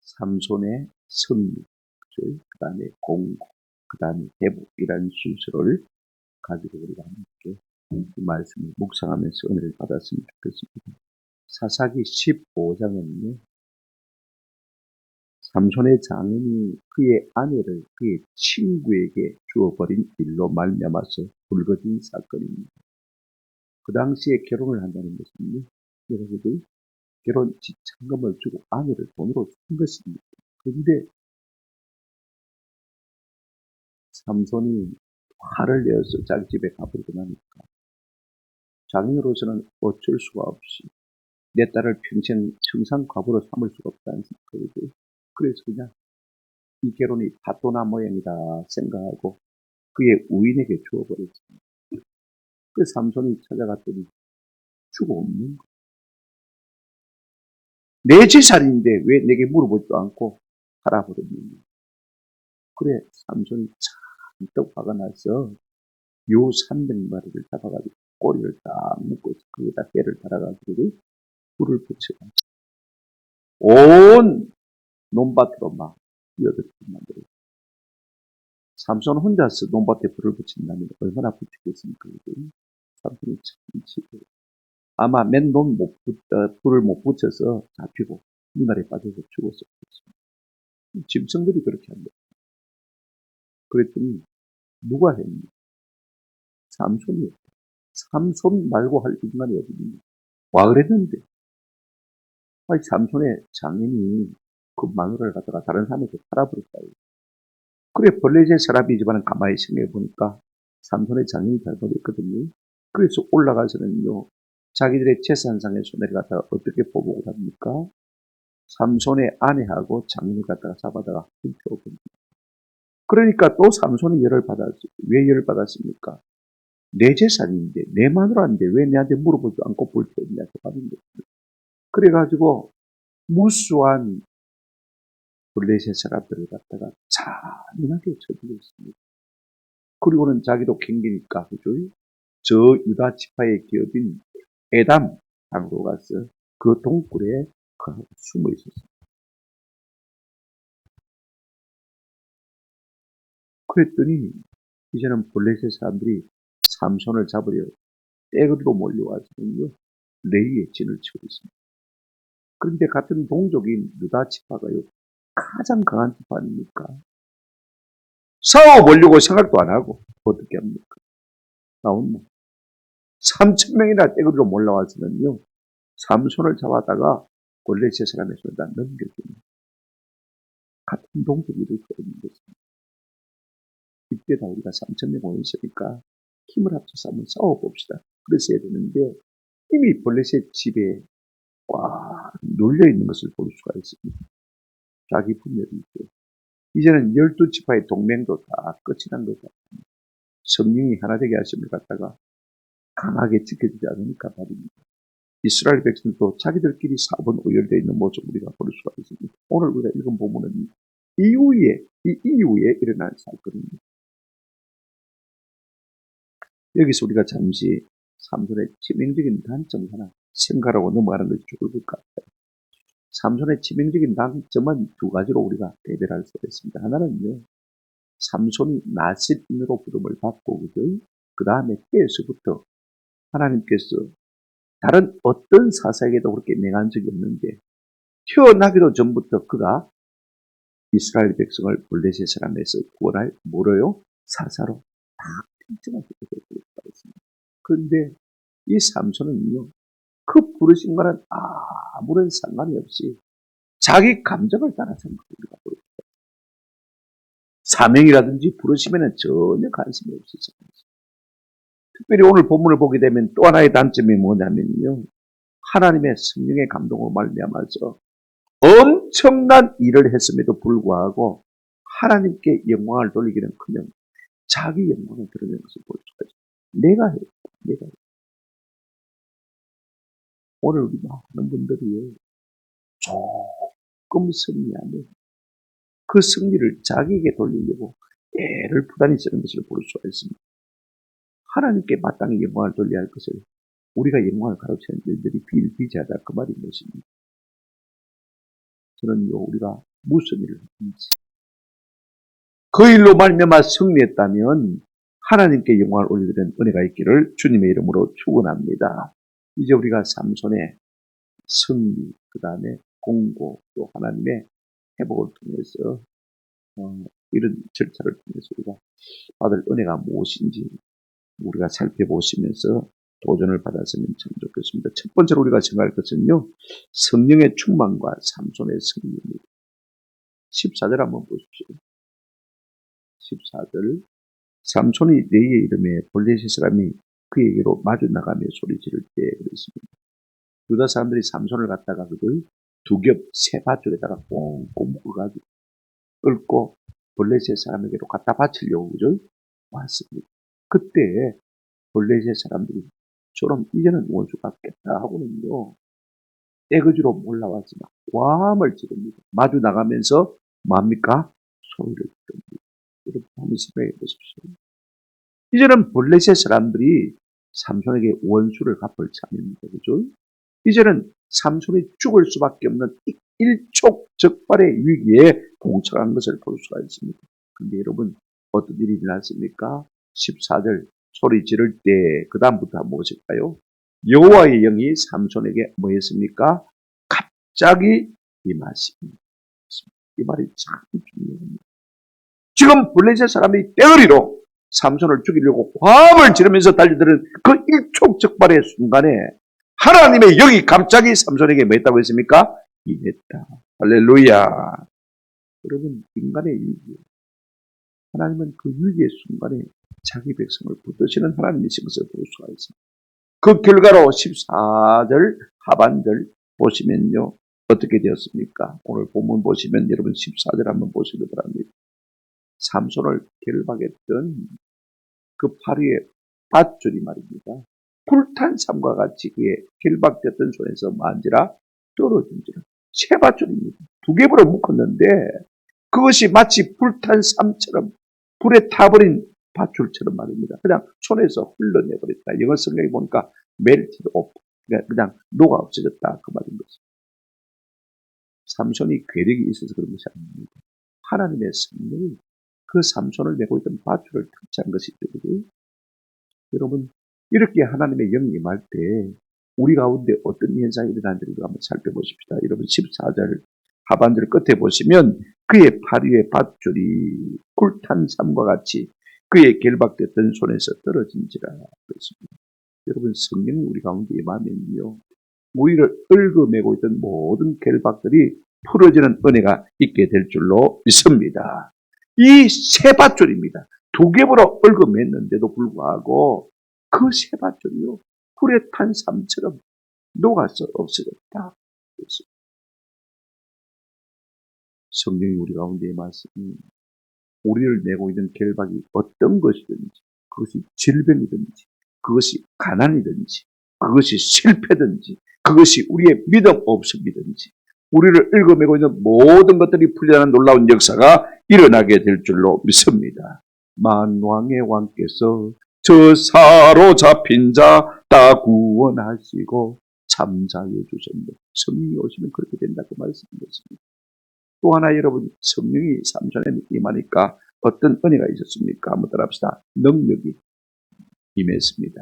삼손의 승리, 그 다음에 공고, 그 다음에 회복이라는 순서를 가지고 우리가 함께 이 말씀을 묵상하면서 은혜를 받았으면 좋겠습니다. 사사기 15장은요, 삼손의 장인이 그의 아내를 그의 친구에게 주어버린 일로 말미암아서 불거진 사건입니다. 그 당시에 결혼을 한다는 것은요, 여러분들 결혼 지참금을 주고 아내를 돈으로 준 것입니다. 그런데 삼손이 화를 내어서 자기 집에 가버리고 나니까 장인으로서는 어쩔 수가 없이 내 딸을 평생 청산과부로 삼을 수가 없다는 생각이고, 그래서 그냥 이 결혼이 파토나 모양이다 생각하고 그의 우인에게 주어버렸습니다. 그 삼손이 찾아갔더니 죽어 없는 거예요. 내 재산인데 왜 내게 물어보지도 않고 팔아버렸느냐. 그래 삼손이 잔뜩 화가 나서 요 300마리를 잡아가지고 꼬리를 딱 묶어서 거기다 배를 달아가지고 불을 붙여가지고 온 논밭으로 막 뛰어들게 만들어요. 삼손 혼자서 논밭에 불을 붙인다면 얼마나 부추겠습니까? 삼손이 참 치고 아마 맨논 불을 못 붙여서 잡히고 눈알에 빠져서 죽었었겠습니다. 짐승들이 그렇게 한다. 그랬더니 누가 했냐? 삼손이에요. 삼손 말고 할 인간이 어디냐? 와 그랬는데 아니 삼손의 장인이 그 마누라를 갖다가 다른 사람에게 팔아버렸다. 그래 벌레제 서랍이지만 가만히 생각해 보니까 삼손의 장인이 잘못했거든요. 그래서 올라가서는요. 자기들의 재산상의 손해를 갖다가 어떻게 보복을 합니까? 삼손의 아내하고 장인을 갖다가 잡아다가 훔쳐옵니다. 그러니까 또 삼손이 열을 받았어요. 왜 열을 받았습니까? 내 재산인데 내 마누라인데 왜 내한테 물어보지 않고 불태웠냐고 하는 거예요. 그래가지고 무수한 블레셋 사람들을 갖다가 잔인하게 쳐죽였습니다. 그리고는 자기도 캥기니까 그죠? 저 유다 지파의 기업인 에담 땅으로 가서 그 동굴에 숨어 있었습니다. 그랬더니 이제는 블레셋 사람들이 삼손을 잡으려 떼거리로 몰려와서는요 레위의 진을 치고 있습니다. 그런데 같은 동족인 유다 지파가요 가장 강한 지파 아닙니까? 싸워보려고 생각도 안 하고 어떻게 합니까? 나온나 3,000명이나 떼거리로 몰려와서는요 삼손을 잡아다가 블레셋 사람의 손에다 넘겨줍니다. 같은 동족이 이렇게 있는 것입니다. 이때다 우리가 3,000명 모였으니까 힘을 합쳐서 한번 싸워봅시다. 그랬어야 되는데 이미 블레셋 집에 꽉 눌려있는 것을 볼 수가 있습니다. 자기 분열이 있죠. 이제는 12지파의 동맹도 다 끝이 난 것 같습니다. 성령이 하나 되게 하심을 갖다가 강하게 지켜지지 않으니까 말입니다. 이스라엘 백성도 자기들끼리 사분 오열되어 있는 모습을 우리가 볼 수가 있습니다. 오늘 우리가 읽은 부분은 이 이후에 일어난 사건입니다. 여기서 우리가 잠시 삼손의 치명적인 단점 하나 생각하고 넘어가는 것이 좋을 것 같아요. 삼손의 치명적인 단점은 두 가지로 우리가 대별할 수가 있습니다. 하나는요, 삼손이 나싯인으로 부름을 받고, 그죠? 그 다음에 때에서부터 하나님께서 다른 어떤 사사에게도 그렇게 명한 적이 없는데, 태어나기도 전부터 그가 이스라엘 백성을 블레셋 사람에서 구원할 뭐로요? 사사로 다 택정하게 되었습니다. 그런데 이 삼손은요, 그 부르심과는 아무런 상관이 없이 자기 감정을 따라서 우리가 부르죠. 사명이라든지 부르심에는 전혀 관심이 없었어요. 특별히 오늘 본문을 보게 되면 또 하나의 단점이 뭐냐면요. 하나님의 성령의 감동으로 말미암아서 엄청난 일을 했음에도 불구하고 하나님께 영광을 돌리기는커녕 자기 영광을 드러내는 것을 볼 수가 있어요. 내가 했다. 오늘 우리 많은 분들이 조금 승리하면 그 승리를 자기에게 돌리려고 애를 부단히 쓰는 것을 볼 수가 있습니다. 하나님께 마땅히 영광을 돌려야 할 것을 우리가 영광을 가로채는 일들이 비일비재하다 그 말인 것입니다. 저는요 우리가 무슨 일을 했는지. 그 일로 말미암아 승리했다면 하나님께 영광을 올리는 은혜가 있기를 주님의 이름으로 축원합니다. 이제 우리가 삼손의 승리, 그 다음에 공고, 또 하나님의 회복을 통해서 이런 절차를 통해서 우리가 받을 은혜가 무엇인지 우리가 살펴보시면서 도전을 받았으면 참 좋겠습니다. 첫 번째로 우리가 생각할 것은요, 성령의 충만과 삼손의 승리입니다. 14절 한번 보십시오. 14절. 삼손이 레이의 이름에 블레셋 사람이 그에게로 마주 나가며 소리 지를 때 그랬습니다. 유다 사람들이 삼손을 갖다가 그걸 두 겹 세 밧줄에다가 꽁꽁 묶어가지고 얽고 블레셋 사람에게로 갖다 바치려고 그죠? 왔습니다. 그때 블레셋 사람들이 저럼 이제는 원수가 깼다 하고는요, 떼거지로 몰라왔지만 괌을 지릅니다. 마주 나가면서 뭡니까? 소리를 지릅니다. 여러분 한번 생각해 보십시오. 이제는 블레셋 사람들이 삼손에게 원수를 갚을 참입니다. 그죠? 이제는 삼손이 죽을 수밖에 없는 일촉즉발의 위기에 봉착한 것을 볼 수가 있습니다. 그런데 여러분 어떤 일이 일어났습니까? 14절 소리 지를 때 그 다음부터 무엇일까요? 여호와의 영이 삼손에게 뭐 했습니까? 갑자기 임하십니다. 이 말이 참 중요합니다. 지금 블레셋 사람이 떼거리로 삼손을 죽이려고 괌을 지르면서 달려드는 그 일촉즉발의 순간에 하나님의 영이 갑자기 삼손에게 뭐 했다고 했습니까? 임했다. 할렐루야. 여러분 인간의 위기, 하나님은 그 위기의 순간에 자기 백성을 붙드시는 하나님이신 것을 볼 수가 있습니다. 그 결과로 14절 하반절 보시면요. 어떻게 되었습니까? 오늘 본문 보시면 여러분 14절 한번 보시기 바랍니다. 삼손을 결박했던 그 파리의 밧줄이 말입니다. 불탄 삼과 같이 그의 결박됐던 손에서 만지라 떨어진지라. 세 밧줄입니다. 두 겹으로 묶었는데 그것이 마치 불탄 삼처럼 불에 타버린 밧줄처럼 말입니다. 그냥 손에서 흘러내버렸다. 영어 성경에 보니까 melted off. 그냥 녹아 없어졌다. 그 말인 거죠. 삼손이 괴력이 있어서 그런 것이 아닙니다. 하나님의 성령이 그 삼손을 메고 있던 밧줄을 터치한 것이죠. 여러분 이렇게 하나님의 영이 임할 때 우리 가운데 어떤 현상이 일어나는지 우리가 한번 살펴보십시다. 여러분 14절 하반절 끝에 보시면 그의 팔 위에 밧줄이 불탄 삼과 같이 그의 결박됐던 손에서 떨어진지라 그랬습니다. 여러분 성령이 우리 가운데 임하면요, 우리를 얽어매고 있던 모든 결박들이 풀어지는 은혜가 있게 될 줄로 믿습니다. 이 세 밧줄입니다. 두 겹으로 얽어맸는데도 불구하고 그 세 밧줄이요 불에 탄 삼처럼 녹아서 없어졌다. 성령이 우리 가운데 임하시니 우리를 메고 있는 결박이 어떤 것이든지, 그것이 질병이든지, 그것이 가난이든지, 그것이 실패든지, 그것이 우리의 믿음 없음이든지, 우리를 얽어매고 있는 모든 것들이 풀려나는 놀라운 역사가 일어나게 될 줄로 믿습니다. 만왕의 왕께서 저 사로잡힌 자 다 구원하시고 참자해 주셨네. 성령이 오시면 그렇게 된다고 말씀드렸습니다. 또 하나 여러분 성령이 삼손에 임하니까 어떤 은혜가 있었습니까? 한번 따라합시다. 능력이 임했습니다.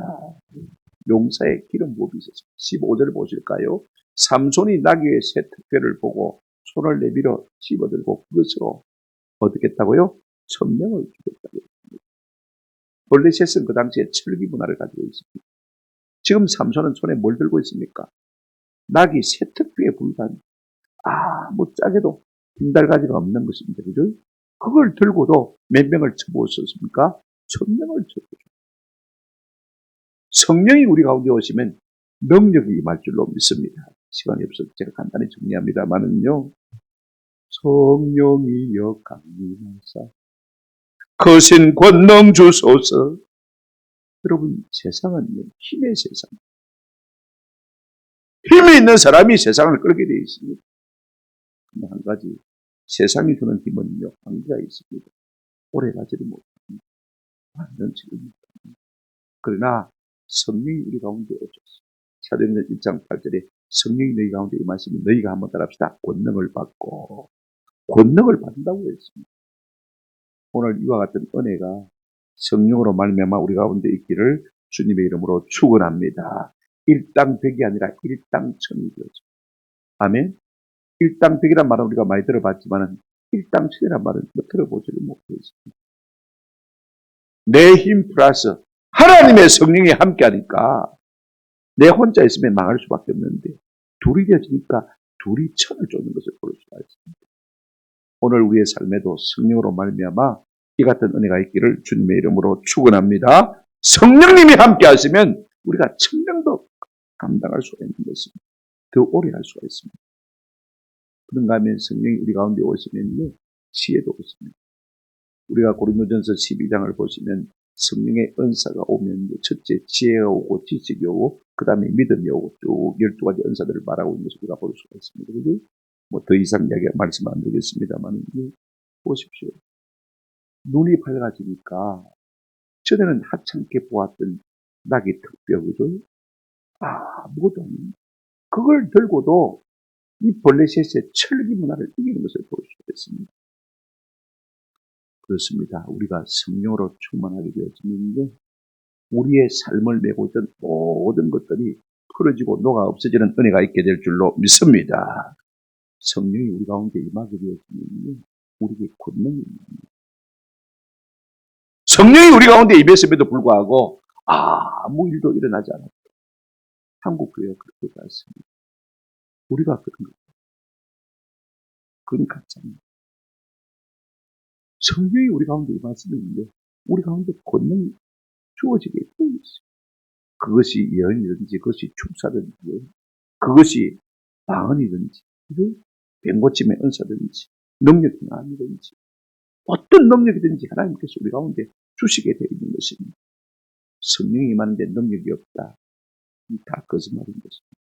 용사의 기름 부음이 있었습니다. 15절 보실까요? 삼손이 나귀의 새 특별을 보고 손을 내밀어 집어들고 그것으로 어떻게 했다고요? 천명을 죽였다고 했습니다. 블레셋은 그 당시에 철기 문화를 가지고 있습니다. 지금 삼손은 손에 뭘 들고 있습니까? 나귀 새 특별에 불과한 뭐 짜게도 빈달가지가 없는 것입니다. 그죠? 그걸 들고도 몇 명을 쳐부었습니까? 1000명을 쳐부었습니다. 성령이 우리 가운데 오시면 능력이 임할 줄로 믿습니다. 시간이 없어서 제가 간단히 정리합니다만은요. 성령이여 강림하사 거신 권능 주소서. 여러분 세상은요 힘의 세상. 힘이 있는 사람이 세상을 끌게 되어 있습니다. 근데 한 가지 세상이 주는 힘은요 한계가 있습니다. 오래 가지를 못합니다. 완전 지금. 그러나 성령이 우리 가운데 오셨습니다. 사도행전 1장 8절에 성령이 너희 가운데 임하시면 너희가 한번 따라합시다. 권능을 받고 권능을 받는다고 했습니다. 오늘 이와 같은 은혜가 성령으로 말미암아 우리 가운데 있기를 주님의 이름으로 축원합니다. 일당백이 아니라 일당천이 되어져. 아멘. 일당백이란 말은 우리가 많이 들어봤지만 일당천이란 말은 들어보지를 못했습니다. 내 힘 플러스 하나님의 성령이 함께하니까 내 혼자 있으면 망할 수밖에 없는데 둘이 되어지니까 둘이 천을 쫓는 것을 볼 수가 있습니다. 오늘 우리의 삶에도 성령으로 말미암아 이 같은 은혜가 있기를 주님의 이름으로 축원합니다. 성령님이 함께 하시면 우리가 천명도 감당할 수가 있는 것입니다. 더 오래 할 수가 있습니다. 그런가 하면 성령이 우리 가운데 오시면요, 지혜도 오십니다. 우리가 고린도전서 12장을 보시면 성령의 은사가 오면 첫째 지혜가 오고 지식이 오고 그 다음에 믿음이 오고 쭉 12가지 은사들을 말하고 있는 것을 우리가 볼 수가 있습니다. 그리고 뭐 더 이상 이야기 말씀 안 드리겠습니다만 보십시오. 눈이 밝아지니까 전에는 하찮게 보았던 낙이 턱뼈 그죠? 아무것도 아닙니다. 그걸 들고도 이 블레셋의 철기 문화를 이기는 것을 볼 수가 있습니다. 그렇습니다. 우리가 성령으로 충만하게 되어지는데 우리의 삶을 메고 있던 모든 것들이 풀어지고 녹아 없어지는 은혜가 있게 될 줄로 믿습니다. 성령이 우리 가운데 임하게 되어지면 우리에게 권능이 있습니다. 성령이 우리 가운데 임했음에도 불구하고 아무 일도 일어나지 않았다. 한국 교회가 그렇게 갔습니다. 우리가 그런 거예요. 그건 가짜입니다. 성령이 우리 가운데 임하시는데 우리 가운데 권능이 주어지게 되어 있어요. 그것이 예언이든지 그것이 축사든지 그것이 방언이든지 병고침의 은사든지 능력이 아니든지 어떤 능력이든지 하나님께서 우리 가운데 주시게 되어 있는 것입니다. 성령이 임하는데 능력이 없다. 다 거짓말인 것입니다.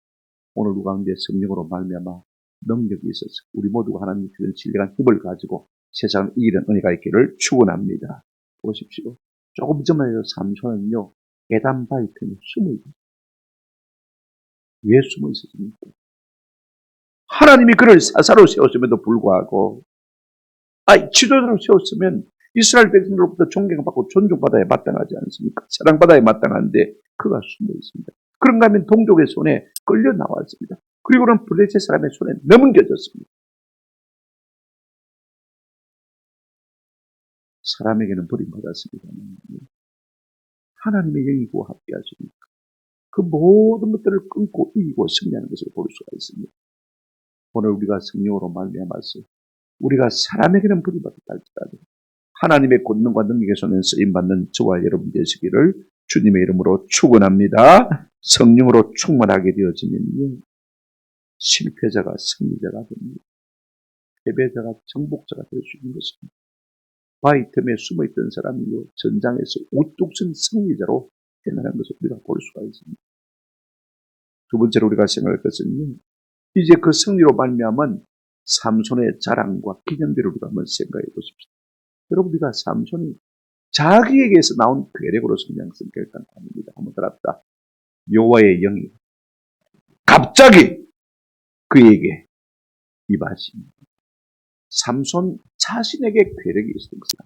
오늘 우리 가운데 성령으로 말미암아 능력이 있어서 우리 모두가 하나님 주신 신령한 힘을 가지고 세상을 이기는 은혜가 있기를 축원합니다. 보십시오. 조금 전만 해도 삼손은요 계단 바위 틈에 숨어 있어요. 왜 숨어 있었습니까? 하나님이 그를 사사로 세웠음에도 불구하고 지도자로 세웠으면 이스라엘 백성들로부터 존경받고 존중받아야 마땅하지 않습니까? 사랑받아야 마땅한데 그가 숨어 있습니다. 그런가 하면 동족의 손에 끌려 나왔습니다. 그리고는 블레셋 사람의 손에 넘겨졌습니다. 사람에게는 버림받았습니다만 하나님의 영이고 함께 하시니까 그 모든 것들을 끊고 이기고 승리하는 것을 볼 수가 있습니다. 오늘 우리가 성령으로 말미암아서 우리가 사람에게는 버림받았다 할지라도 하나님의 권능과 능력의 손에 쓰임받는 저와 여러분 되시기를 주님의 이름으로 축원합니다. 성령으로 충만하게 되어지면 실패자가 승리자가 됩니다. 패배자가 정복자가 될 수 있는 것입니다. 바위 틈에 숨어있던 사람이 전장에서 우뚝 선 승리자로 태어나는 것을 우리가 볼 수가 있습니다. 두 번째로 우리가 생각할 것은 이제 그 승리로 말미암은 삼손의 자랑과 기념비를 우리가 한번 생각해 보십시오. 여러분 우리가 삼손이 자기에게서 나온 괴력으로 성장성 결단 아닙니다. 한번 들었다. 여호와의 영이 갑자기 그에게 임하십니다. 삼손 자신에게 괴력이 있었던 것이다.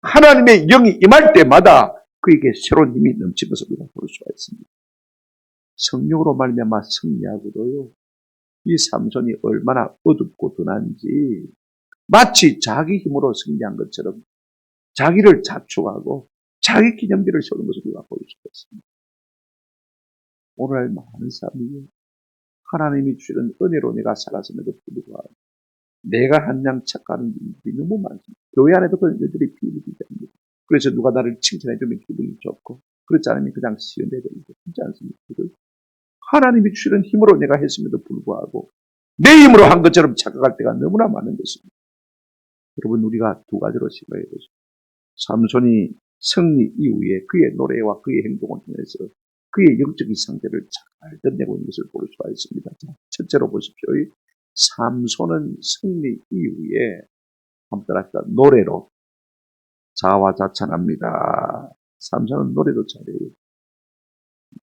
하나님의 영이 임할 때마다 그에게 새로운 힘이 넘친 것을 우리가 볼 수가 있습니다. 성령으로 말미암아 승리하고도요. 이 삼손이 얼마나 어둡고 둔한지 마치 자기 힘으로 승리한 것처럼 자기를 자축하고 자기 기념비를 세우는 것을 우리가 볼 수가 있습니다. 오늘 많은 사람이 하나님이 주시는 은혜로 내가 살았음에도 불구하고 내가 한양 착각하는 일들이 너무 많습니다. 교회 안에도 그런 일들이 비일비재합니다. 그래서 누가 나를 칭찬해주면 기분이 좋고 그렇지 않으면 그냥 시연해버리고 그렇지 않습니까? 하나님이 주시는 힘으로 내가 했음에도 불구하고 내 힘으로 한 것처럼 착각할 때가 너무나 많은 것입니다. 여러분 우리가 두 가지로 생각해 보십시오. 삼손이 승리 이후에 그의 노래와 그의 행동을 통해서 그의 영적인 상태를 잘 드러내고 있는 것을 볼 수가 있습니다. 첫째로 보십시오. 삼손은 승리 이후에 한번 따라합시다. 노래로 자화자찬합니다. 삼손은 노래도 잘해요.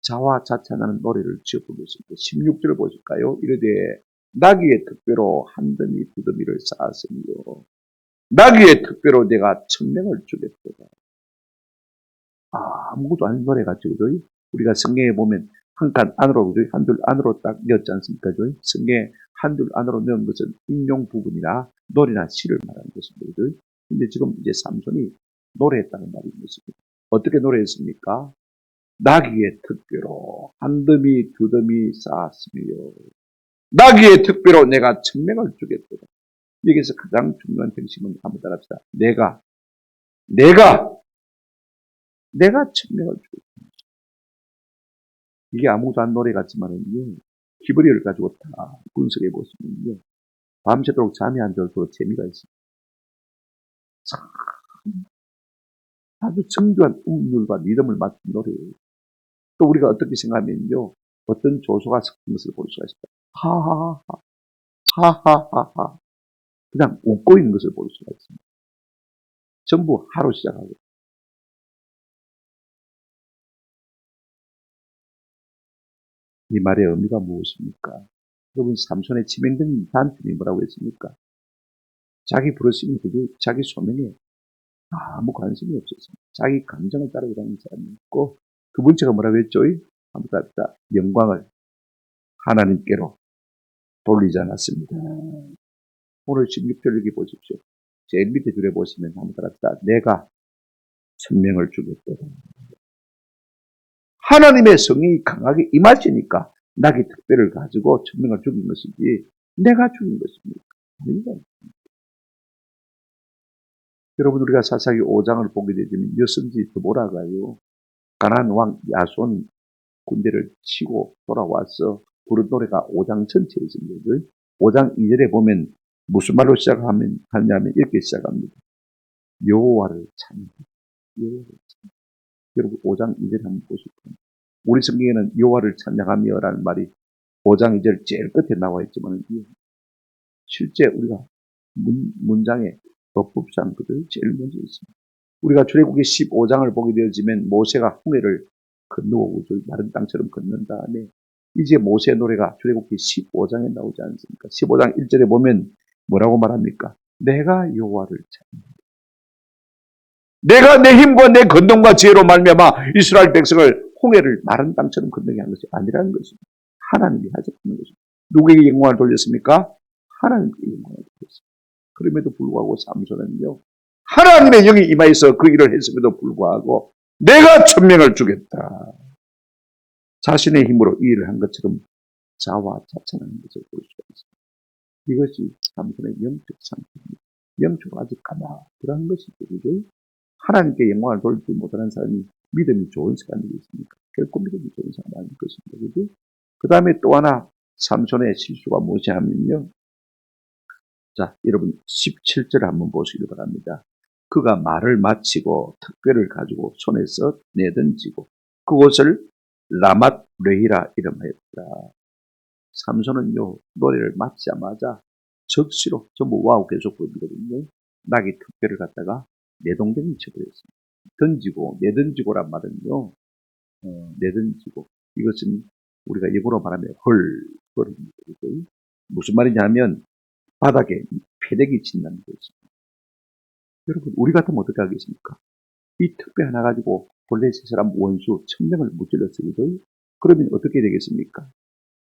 자화자찬하는 노래를 지어 부르습니다. 16절을 보실까요? 이르되 나귀의 턱뼈로 한 더미 두 더미를 쌓았으며 나귀의 턱뼈로 내가 천명을 주겠도다. 아무것도 아닌 노래 같죠, 그죠? 우리가 성경에 보면 한 칸 안으로, 그죠? 한 줄 안으로 딱 넣었지 않습니까, 그죠? 성경에 한 줄 안으로 넣은 것은 인용 부분이나 노래나 시를 말하는 것입니다, 그죠? 근데 지금 이제 삼손이 노래했다는 말이 있습니다. 어떻게 노래했습니까? 나귀의 턱뼈로 한 더미 두 더미 쌓았으며 나귀의 턱뼈로 내가 천명을 주겠도다. 여기서 가장 중요한 핵심은 한번 따라합시다. 내가 천명을 주겠다. 이게 아무것도 안 노래 같지만은요, 기브리를 가지고 다 분석해 보시면요, 밤새도록 잠이 안 들도록 재미가 있습니다. 참, 아주 정교한 음률과 리듬을 맞춘 노래예요. 또 우리가 어떻게 생각하면요, 어떤 조소가 섞인 것을 볼 수가 있습니다. 하하하, 하하하하. 그냥 웃고 있는 것을 볼 수가 있습니다. 전부 하로 시작하고. 이 말의 의미가 무엇입니까? 여러분, 삼손의 치명적인 단점이 뭐라고 했습니까? 자기 부르심이 그저 자기 소명에 아무 관심이 없었습니다. 자기 감정을 따라가는 사람이었고, 두 번째가 뭐라고 했죠? 한번 갑시다. 영광을 하나님께로 돌리지 않았습니다. 오늘 16절 여기 보십시오. 제일 밑에 줄에 보시면 한번 갑시다. 내가 천명을 주겠다. 하나님의 성이 강하게 임하시니까 나귀 특별을 가지고 천명을 죽인 것이지 내가 죽인 것입니까? 아닙니다. 여러분, 우리가 사사기 5장을 보게 되면 여선지 드보라가요, 가나안 왕 야손 군대를 치고 돌아와서 부른 노래가 5장 전체에 있습니다. 5장 2절에 보면 무슨 말로 하냐면 이렇게 시작합니다. 여호와를 찬양해. 여러분, 5장 2절 한번 보실까요? 우리 성경에는 여호와를 찬양하며 라는 말이 5장 2절 제일 끝에 나와 있지만 실제 우리가 문장에 법법상 그들 제일 먼저 있습니다. 우리가 출애굽기 15장을 보게 되어지면 모세가 홍해를 건너고 마른 땅처럼 건넌 다음에 이제 모세의 노래가 출애굽기 15장에 나오지 않습니까? 15장 1절에 보면 뭐라고 말합니까? 내가 여호와를 찬양한다. 내가 내 힘과 내 건동과 지혜로 말미암아 이스라엘 백성을 홍해를 마른 땅처럼 건너게 한 것이 아니라는 것입니다. 하나님이 하셨다는 것입니다. 누구에게 영광을 돌렸습니까? 하나님께 영광을 돌렸습니다. 그럼에도 불구하고 삼손은요, 하나님의 영이 임하여서 그 일을 했음에도 불구하고 내가 천명을 주겠다. 자신의 힘으로 이 일을 한 것처럼 자화자찬하는 것을 볼 수가 있습니다. 이것이 삼손의 영적 상태입니다. 영적으로 아직 가나들한 것이죠. 하나님께 영광을 돌리지 못하는 사람이 믿음이 좋은 사람이 있습니까? 결코 믿음이 좋은 사람이 아닐 것입니다. 그 다음에 또 하나 삼손의 실수가 무엇이 하면요. 자, 여러분 17절 한번 보시기 바랍니다. 그가 말을 마치고 턱뼈를 가지고 손에서 내던지고 그곳을 라맛 레히라 이름하였더라. 삼손은요, 노래를 마치자마자 적시로 전부 와우 계속 보이거든요. 나귀 턱뼈를 갖다가 내동댕이 쳐버렸습니다. 던지고, 내던지고란 말은요, 내던지고, 이것은 우리가 역으로 말하면 헐입니다. 무슨 말이냐 하면 바닥에 패대기 친다는 것입니다. 여러분, 우리 같으면 어떻게 하겠습니까? 이 턱뼈 하나 가지고 본래 세 사람 원수 1000명을 무찔렀어요. 그러면 어떻게 되겠습니까?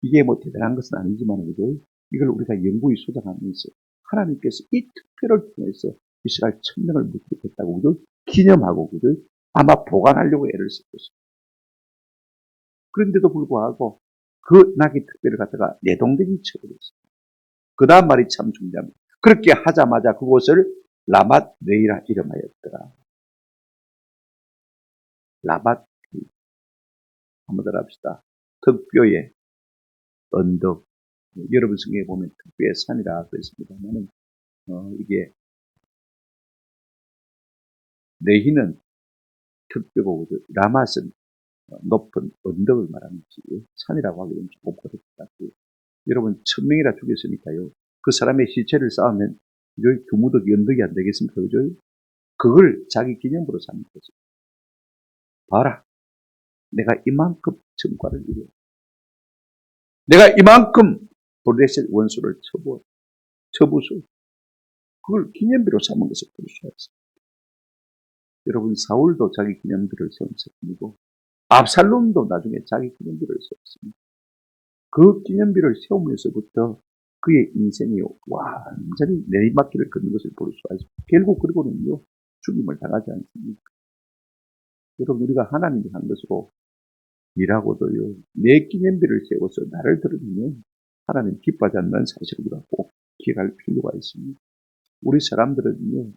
이게 뭐 대단한 것은 아니지만, 그죠? 이걸 우리가 영구히 소장하면서 하나님께서 이 특별을 통해서 이스라엘 1000명을 무찌르겠다고, 그죠? 기념하고, 그죠? 아마 보관하려고 애를 쓸 것입니다. 그런데도 불구하고 그 나귀 특별을 갖다가 내동댕이 쳐버렸습니다. 그 다음 말이 참 중요합니다. 그렇게 하자마자 그곳을 라맛 레이라 이름하였더라. 라맛 레이. 한번 더 합시다. 턱뼈에 언덕. 여러분 성경에 보면 턱뼈의 산이라 그랬습니다만은 이게 레히는 턱뼈고 라맛은 높은 언덕을 말하는 것이고요. 산이라고 하기에는 조금 그렇것 같고요. 여러분 1000명이나 죽였으니까요. 그 사람의 시체를 쌓으면 여기 두무더기 언덕이 안 되겠습니까? 그죠? 그걸 자기 기념으로 삼는 거죠. 봐라. 내가 이만큼 성과를 이루어. 내가 이만큼 블레셋 원수를 처부수. 그걸 기념비로 삼은 것을 볼 수가 있습니다. 여러분, 사울도 자기 기념비를 세운 사람이고 압살롬도 나중에 자기 기념비를 세웠습니다. 그 기념비를 세우면서부터 그의 인생이 완전히 내리막길을 걷는 것을 볼 수가 있습니다. 결국 그리고는요, 죽임을 당하지 않습니까? 여러분, 우리가 하나님이 한 것으로 일하고도요, 내 기념비를 세워서 나를 드러내면 하나님 기뻐하지 않는 사실을 우리가 꼭 기억할 필요가 있습니다. 우리 사람들은요,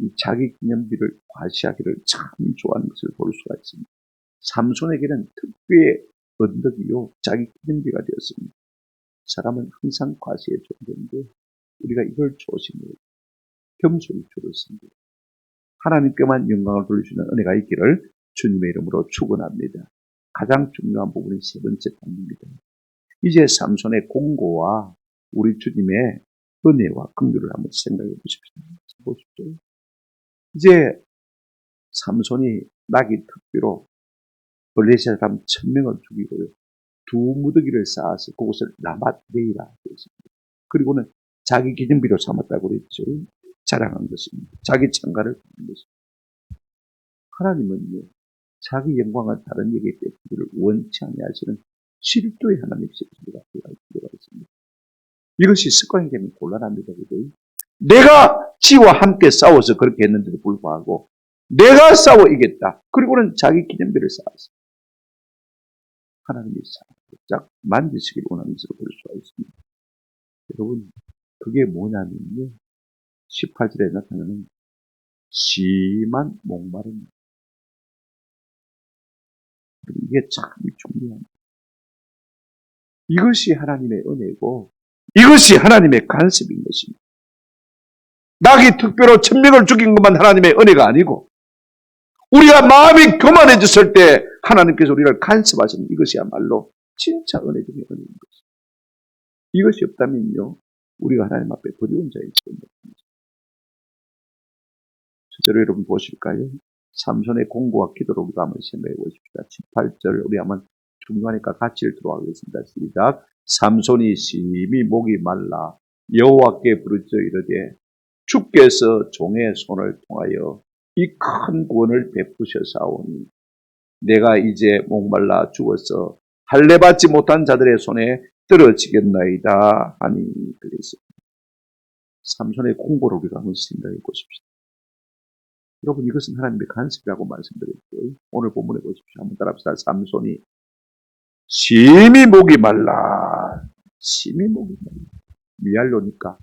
이 자기 기념비를 과시하기를 참 좋아하는 것을 볼 수가 있습니다. 삼손에게는 특유의 언덕이요, 자기 기념비가 되었습니다. 사람은 항상 과시에 쫓기는데 우리가 이걸 조심해야 겸손히 줄였습니다. 하나님께만 영광을 돌려주는 은혜가 있기를 주님의 이름으로 축원합니다. 가장 중요한 부분이 세 번째 부분입니다. 이제 삼손의 공고와 우리 주님의 은혜와 긍휼을 한번 생각해 보십시오. 이제 삼손이 나귀 특비로 블레셋 사람 1000명을 죽이고요. 두 무더기를 쌓아서 그곳을 라맛레이라 했습니다. 그리고는 자기 기념비로 삼았다고 그랬죠. 자랑한 것입니다. 자기 창가를 부른 것입니다. 하나님은요, 자기 영광을 다른 에게 뺏기기를 원치 아니하시는 실도의 하나님이시다 필요가 있습니다. 이것이 습관이 되면 곤란합니다. 내가 지와 함께 싸워서 그렇게 했는데도 불구하고 내가 싸워 이겼다. 그리고는 자기 기념비를 쌓았습니다. 하나님이 살짝 만지시길 원하는 것으로 볼 수가 있습니다. 여러분, 그게 뭐냐면요, 18절에 나타나는 심한 목마름입니다. 이게 참 중요합니다. 이것이 하나님의 은혜고 이것이 하나님의 간섭인 것입니다. 나귀 특별로 1000명을 죽인 것만 하나님의 은혜가 아니고 우리가 마음이 교만해졌을 때 하나님께서 우리를 간섭하시는 이것이야말로 진짜 은혜적인 은혜인 것입니다. 이것이 없다면요, 우리가 하나님 앞에 버리운 자일 겁니다. 실제로 여러분 보실까요? 삼손의 공고와 기도로 우리가 한번 생각해 보십시다. 18절 우리 한번 중간니까 같이 읽도록 하겠습니다. 시작. 삼손이 심히 목이 말라 여호와께 부르짖어 이르되 주께서 종의 손을 통하여 이 큰 구원을 베푸셨사오니 내가 이제 목말라 죽어서 할례 받지 못한 자들의 손에 떨어지겠나이다 하니 그랬습니다. 삼손의 공고를 우리가 한번 생각해 보십시다. 여러분, 이것은 하나님의 간섭이라고 말씀드렸죠. 오늘 본문에 보십시오. 한번 따라합시다. 삼손이 심히 목이 말라. 심히 목이 말라. 미알로니까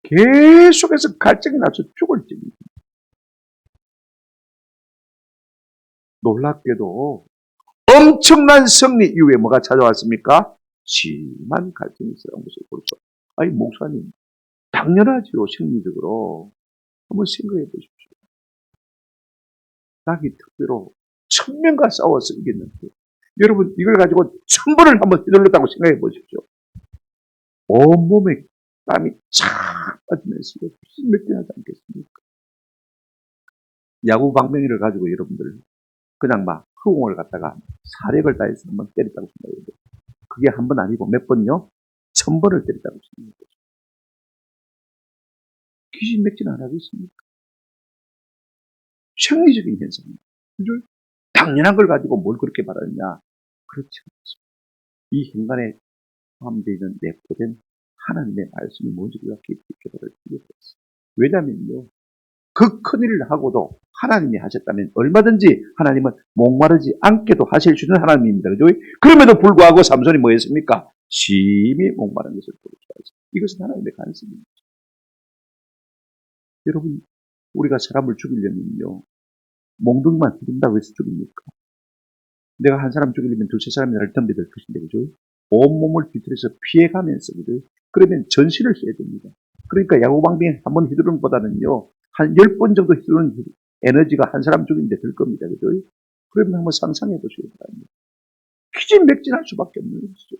계속해서 갈증이 나서 죽을 쯤입니다. 놀랍게도 엄청난 승리 이후에 뭐가 찾아왔습니까? 심한 갈증이 있었던 것을 볼 수. 아니, 목사님, 당연하지요. 심리적으로. 한번 생각해 보십시오. 나귀 특별로 1000명과 싸워서 이겼는데 여러분, 이걸 가지고 1000번을 한번 휘둘렀다고 생각해 보십시오. 온몸에 땀이 쫙 빠지면서 무슨 몇 개나 하지 않겠습니까? 야구 방망이를 가지고 여러분들 그냥 막 허공을 갖다가 사력을 다해서 한번 때렸다고 생각해요. 그게 한 번 아니고 몇 번요? 1000번을 때렸다고 생각해요. 귀신 맥진 안 하겠습니까? 생리적인 현상입니다. 그죠? 당연한 걸 가지고 뭘 그렇게 말하느냐? 그렇지 않습니다. 이 현관에 포함되어 있는 내포된 하나님의 말씀이 뭔지 우리가 깊이 깨달을 필요가 있습니다. 왜냐면요, 그 큰일을 하고도 하나님이 하셨다면 얼마든지 하나님은 목마르지 않게도 하실 수 있는 하나님입니다. 그죠? 그럼에도 불구하고 삼손이 뭐 했습니까? 심히 목마른 것을 볼 수가 있습니다. 이것은 하나님의 간섭입니다. 여러분, 우리가 사람을 죽이려면요, 몽둥이만 죽인다고 해서 죽입니까? 내가 한 사람 죽이려면 두세 사람이 나를 덤벼들 것인데, 그죠? 온몸을 비틀어서 피해가면서, 그죠? 그러면 전시를 해야 됩니다. 그러니까 야구방빙 한 번 휘두르는 것보다는요, 한 10번 정도 휘두르는 에너지가 한 사람 죽이는데 들 겁니다. 그죠? 그러면 한번 상상해 보시기 바랍니다. 기진맥진할 수밖에 없는 것이죠.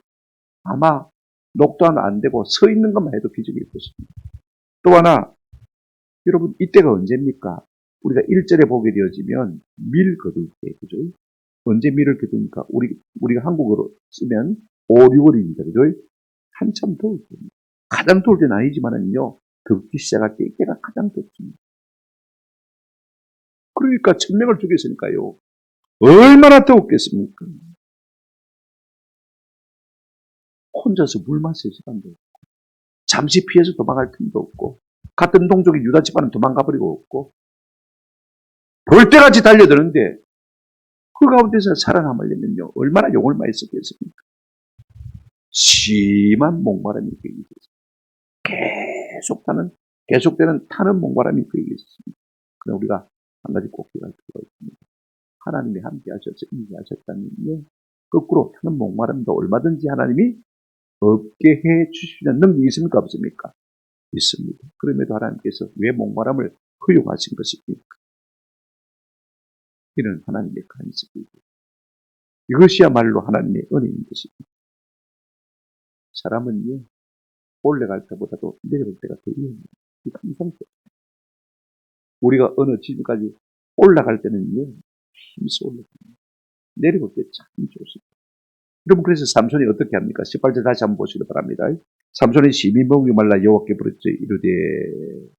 아마 녹도는 안 되고 서 있는 것만 해도 기적일 것입니다. 또 하나, 여러분, 이때가 언제입니까? 우리가 1절에 보게 되어지면 밀 거둘 때, 그죠? 언제 밀을 거둡니까? 우리가 한국어로 쓰면 5, 6월입니다. 그죠? 한참 더울 때입니다. 가장 더울 때는 아니지만은요, 덥기 시작할 때 이때가 가장 덥습니다. 그러니까 1000명을 죽였으니까요. 얼마나 더웠겠습니까? 혼자서 물 마실 시간도 없고, 잠시 피해서 도망갈 틈도 없고, 같은 동족의 유다 집안은 도망가버리고 없고, 돌대같이 달려드는데, 그 가운데서 살아남으려면요, 얼마나 용을 많이 썼겠습니까? 심한 목마름이 그에게 있었습니다. 계속되는 타는 목마름이 그에게 있었습니다. 그럼 우리가 한 가지 꼭 기억할 필요가 있습니다. 하나님이 함께 하셔서 인지하셨다면요, 거꾸로 타는 목마름도 얼마든지 하나님이 없게 해 주시는 능력이 있습니까? 없습니까? 있습니다. 그럼에도 하나님께서 왜 목마름을 허용하신 것입니까? 이는 하나님의 간섭이고, 이것이야말로 하나님의 은혜인 것입니다. 사람은요, 올라갈 때보다도 내려올 때가 더 위험합니다. 항상 우리가 어느 지점까지 올라갈 때는요, 힘써 올라갑니다. 내려올 때 참 좋습니다. 여러분, 그래서 삼손이 어떻게 합니까? 18절 다시 한번 보시기 바랍니다. 삼손이 심히 목이 말라 여호와께 부르짖어 이르되,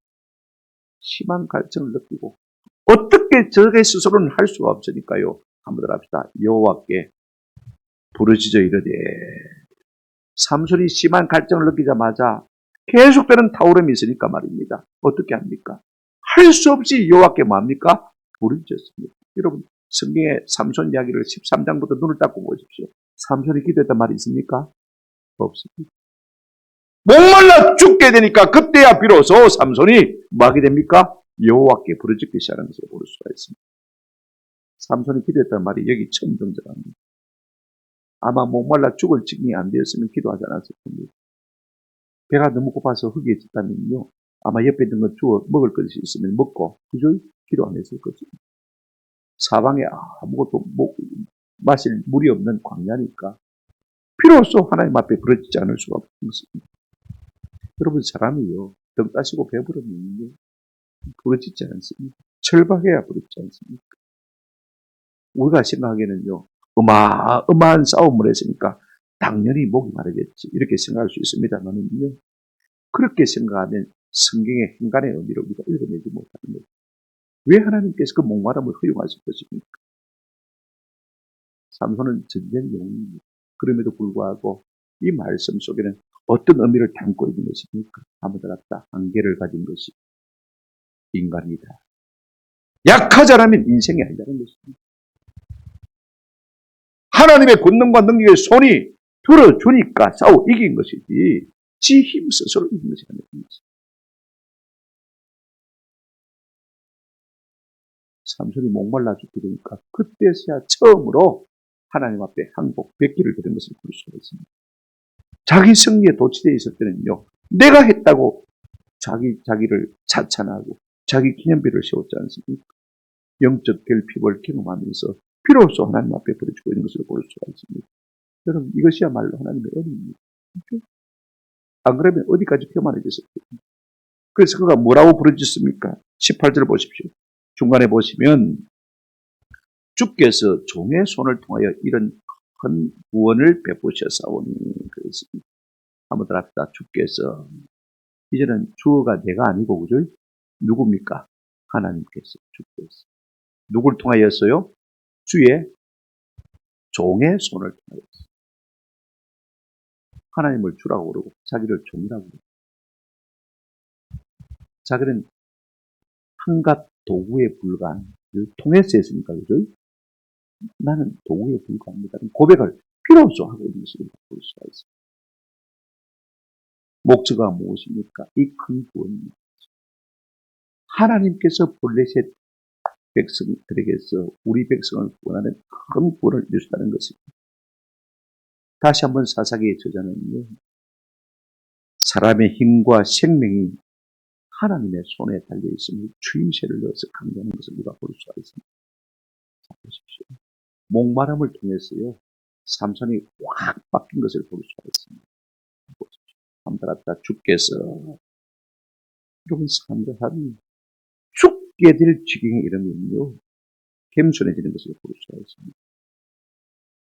심한 갈증을 느끼고 어떻게 저게 스스로는 할 수가 없으니까요. 한번 더 합시다. 여호와께 부르짖어 이르되, 삼손이 심한 갈증을 느끼자마자 계속되는 타오름이 있으니까 말입니다. 어떻게 합니까? 할 수 없이 여호와께 뭡니까? 부르짖었습니다. 여러분, 성경의 삼손 이야기를 13장부터 눈을 닫고 보십시오. 삼손이 기도했단 말이 있습니까? 없습니다. 목말라 죽게 되니까 그때야 비로소 삼손이 뭐 하게 됩니까? 여호와께 부르짖기 시작하는 것을 볼 수가 있습니다. 삼손이 기도했단 말이 여기 처음 등장합니다. 아마 목말라 죽을 지경이 안 되었으면 기도하지 않았을 겁니다. 배가 너무 고파서 허기해졌다면요, 아마 옆에 있는 거 주워 먹을 것이 있으면 먹고, 그저 기도 안 했을 것입니다. 사방에 아무것도 마실 물이 없는 광야니까 비로소 하나님 앞에 부르짖지 않을 수가 없습니다. 여러분, 사람이요, 등 따시고 배부르면 부르짖지 않습니다. 절박해야 부르짖지 않습니까? 우리가 생각하기에는요, 어마어마한 싸움을 했으니까 당연히 목이 마르겠지, 이렇게 생각할 수 있습니다만은요, 그렇게 생각하면 성경의 행간의 의미를 우리가 읽어내지 못하는 거예요. 왜 하나님께서 그 목마름을 허용하실 것입니까? 삼손은 전쟁 용입니다. 그럼에도 불구하고 이 말씀 속에는 어떤 의미를 담고 있는 것입니까? 아무도 같다. 한계를 가진 것이 인간이다. 약하자라면 인생이 아니라는 것입니다. 하나님의 권능과 능력의 손이 들어주니까 싸워 이긴 것이지, 지 힘 스스로 이긴 것이 아니라는 것입니다. 삼손이 목말라 죽게 되니까 그때서야 처음으로 하나님 앞에 항복 100기를 드린 것을 볼 수가 있습니다. 자기 승리에 도취되어 있을 때는요, 내가 했다고 자기를 자찬하고 자기 기념비를 세웠지 않습니까? 영적 결핍을 경험하면서 비로소 하나님 앞에 부르짖고 있는 것을 볼 수가 있습니다. 여러분, 이것이야말로 하나님의 은혜입니다. 안 그러면 어디까지 교만해졌을까요? 그래서 그가 뭐라고 부르짖습니까? 18절 보십시오. 중간에 보시면 주께서 종의 손을 통하여 이런 큰 구원을 베푸셨사오니 그랬습니다. 한번 더 합시다. 주께서. 이제는 주어가 내가 아니고, 그죠? 누굽니까? 하나님께서, 주께서. 누굴 통하였어요? 주의 종의 손을 통하였어요. 하나님을 주라고 그러고 자기를 종이라고 그러고, 자기는 한갓 도구에 불과한, 통해서 했으니까, 그죠? 나는 도구에 불과합니다. 고백을 비로소 하고 있는 것을 볼 수가 있습니다. 목적가 무엇입니까? 이 큰 구원입니다. 하나님께서 블레셋 백성들에게서 우리 백성을 구원하는 큰 구원을 이루셨다는 것입니다. 다시 한번 사사기의 저자는요, 사람의 힘과 생명이 하나님의 손에 달려있음을 주임새를 넣어서 강조하는 것을 우리가 볼 수가 있습니다. 자, 보십시오. 목마름을 통해서요, 삼손이 확 바뀐 것을 볼 수가 있습니다. 보십시오. 함달았다 주께서. 여러분, 사람이 죽게 될 지경에 이르면요, 겸손해지는 것을 볼 수가 있습니다.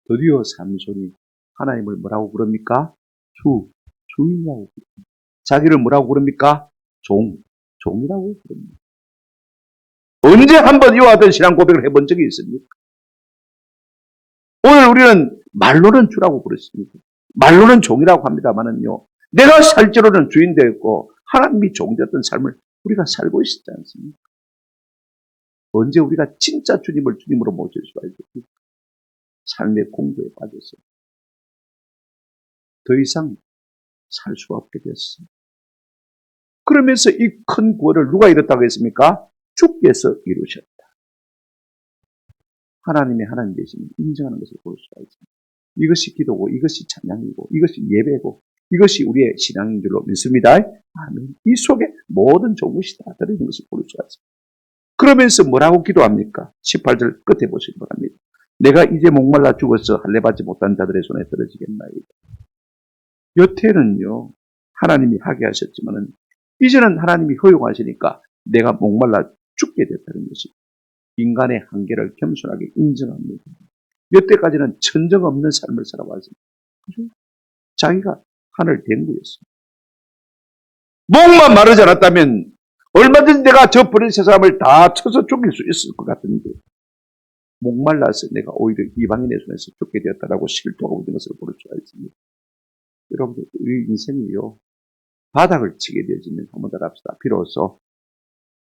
드디어 삼손이 하나님을 뭐라고 부릅니까? 주, 주인이라고 부릅니다. 자기를 뭐라고 부릅니까? 종이라고 부릅니다. 언제 한번 이와 같은 신앙 고백을 해본 적이 있습니까? 오늘 우리는 말로는 주라고 부르십니다. 말로는 종이라고 합니다만은요, 내가 실제로는 주인 되었고 하나님이 종되었던 삶을 우리가 살고 있지 않습니까? 언제 우리가 진짜 주님을 주님으로 모실 수가 있습니까? 삶의 공부에 빠져서 더 이상 살 수가 없게 되었어요. 그러면서 이 큰 구원을 누가 이뤘다고 했습니까? 주께서 이루셨다. 하나님의 하나님 되심을 인정하는 것을 볼 수가 있습니다. 이것이 기도고, 이것이 찬양이고, 이것이 예배고, 이것이 우리의 신앙인 줄로 믿습니다. 아멘. 이 속에 모든 좋은 것이 다 들어있는 것을 볼 수가 있습니다. 그러면서 뭐라고 기도합니까? 18절 끝에 보시기 바랍니다. 내가 이제 목말라 죽어서 할례받지 못한 자들의 손에 떨어지겠나이다. 여태는요, 하나님이 하게 하셨지만은, 이제는 하나님이 허용하시니까 내가 목말라 죽게 됐다는 것이 인간의 한계를 겸손하게 인정합니다. 여태까지는 천정 없는 삶을 살아왔습니다. 자기가 하늘 댕구였습니다. 목만 마르지 않았다면 얼마든지 내가 저 버린 세상을 다 쳐서 죽일 수 있을 것 같은데 목말라서 내가 오히려 이방인의 손에서 죽게 되었다라고 실토하고 있는 것을 볼 수가 있습니다. 여러분들, 우리 인생이요, 바닥을 치게 되어지면 한번 더 합시다. 비로소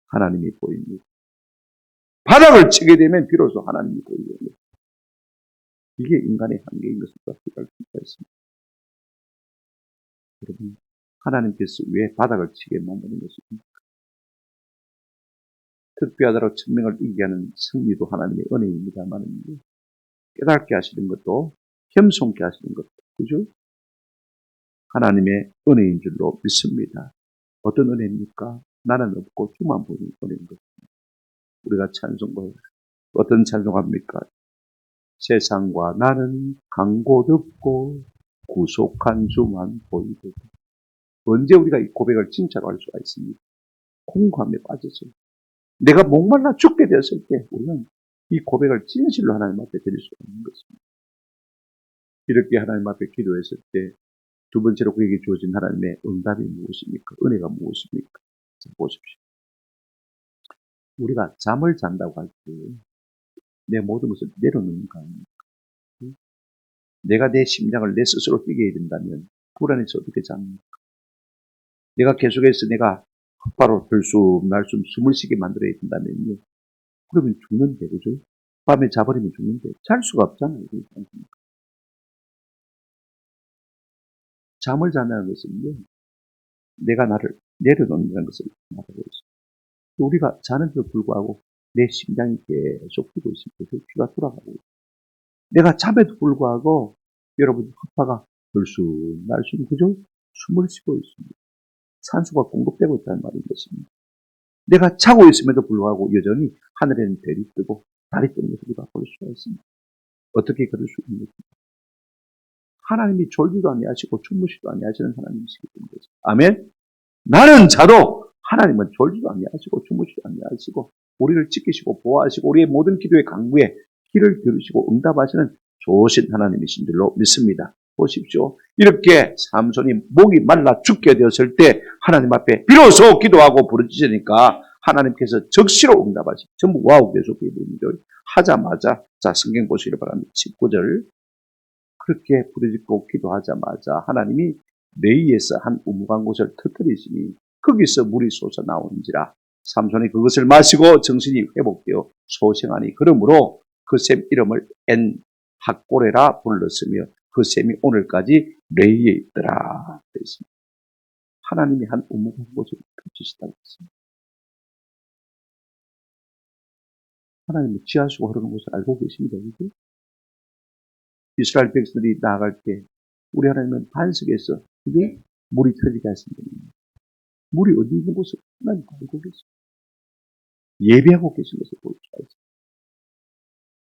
하나님이 보입니다. 바닥을 치게 되면 비로소 하나님이 보입니다. 이게 인간의 한계인 것을 깨달을 수가 있습니다. 여러분, 하나님께서 왜 바닥을 치게 만드는 것입니까? 특별하다로 천명을 이기게 하는 승리도 하나님의 은혜입니다만 깨닫게 하시는 것도 겸손케 하시는 것도, 그죠? 하나님의 은혜인 줄로 믿습니다. 어떤 은혜입니까? 나는 없고 주만 보는 은혜인 것입니다. 우리가 찬송을 어떤 찬송합니까? 세상과 나는 강고 덥고 구속한 주만 보이고. 언제 우리가 이 고백을 진짜로 할 수가 있습니까? 공감에 빠져서 내가 목말라 죽게 되었을 때 우리는 이 고백을 진실로 하나님 앞에 드릴 수가 있는 것입니다. 이렇게 하나님 앞에 기도했을 때 두 번째로 그에게 주어진 하나님의 응답이 무엇입니까? 은혜가 무엇입니까? 보십시오. 우리가 잠을 잔다고 할 때 내 모든 것을 내려놓는 거 아닙니까? 내가 내 심장을 내 스스로 뛰게 해야 된다면 불안해서 어떻게 잡니까? 내가 계속해서 내가 바로 들숨 날숨 숨을 쉬게 만들어야 된다면요. 그러면 죽는데, 그죠? 밤에 자버리면 죽는데 잘 수가 없잖아요. 잠을 잔다는 것은요, 내가 나를 내려놓는다는 것을 말하고 있습니다. 우리가 자는데도 불구하고 내 심장이 계속 뛰고 있습니다. 피가 돌아가고 있습니다. 내가 잠에도 불구하고 여러분 허파가 들숨 날숨, 그죠? 숨을 쉬고 있습니다. 산소가 공급되고 있다는 말인 것입니다. 내가 자고 있음에도 불구하고 여전히 하늘에는 별이 뜨고 달이 뜨는 것을 우리가 볼 수가 있습니다. 어떻게 그럴 수 있습니까? 하나님이 졸지도 아니하시고 주무시도 아니하시는 하나님이시기 때문에. 아멘. 나는 자도 하나님은 졸지도 아니하시고 주무시도 아니하시고 우리를 지키시고 보호하시고 우리의 모든 기도의 강구에 귀를 들으시고 응답하시는 좋으신 하나님이신 줄로 믿습니다. 보십시오. 이렇게 삼손이 목이 말라 죽게 되었을 때 하나님 앞에 비로소 기도하고 부르짖으니까 하나님께서 적시로 응답하시고 전부 와우 계속 기도입니다. 하자마자 자 성경 보시기를 바랍니다. 19절 그렇게 부르짖고 기도하자마자 하나님이 레이에서 한 우묵한 곳을 터뜨리시니 거기서 물이 솟아 나오는지라 삼손이 그것을 마시고 정신이 회복되어 소생하니 그러므로 그 샘 이름을 엔 학고레라 불렀으며 그 샘이 오늘까지 레이에 있더라. 그랬습니다. 하나님이 한 우묵한 곳을 펼치시다고 했습니다. 하나님이 지하수가 흐르는 곳을 알고 계십니다. 그렇죠? 이스라엘 백성들이 나아갈 때 우리 하나님은 반석에서 그게 물이 터지게 하신 분입니다. 물이 어디 있는 곳을 하나님 알고 계십니다. 예배하고 계신 것을 볼 수가 있습니다.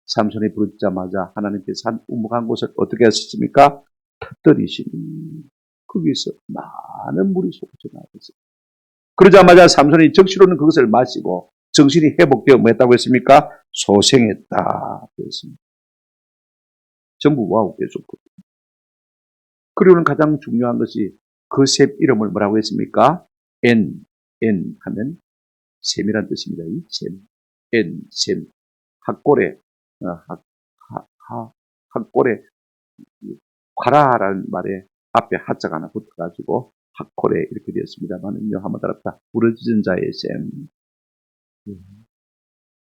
삼손이 부르자마자 하나님께서 한 우묵한 곳을 어떻게 하셨습니까? 터뜨리시니 거기서 많은 물이 솟아 나왔습니다. 그러자마자 삼손이 적시로는 그것을 마시고 정신이 회복되어 뭐 했다고 했습니까? 소생했다. 그랬습니다. 전부 와우 계속. 그리고는 가장 중요한 것이 그 셈 이름을 뭐라고 했습니까? N 하면 셈이란 뜻입니다. 이 셈, N, 셈. 학골에, 학골에, 과라라는 말에 앞에 하자가 하나 붙어가지고 학골에 이렇게 되었습니다만은요, 한번 따라합시다. 부러지는 자의 셈.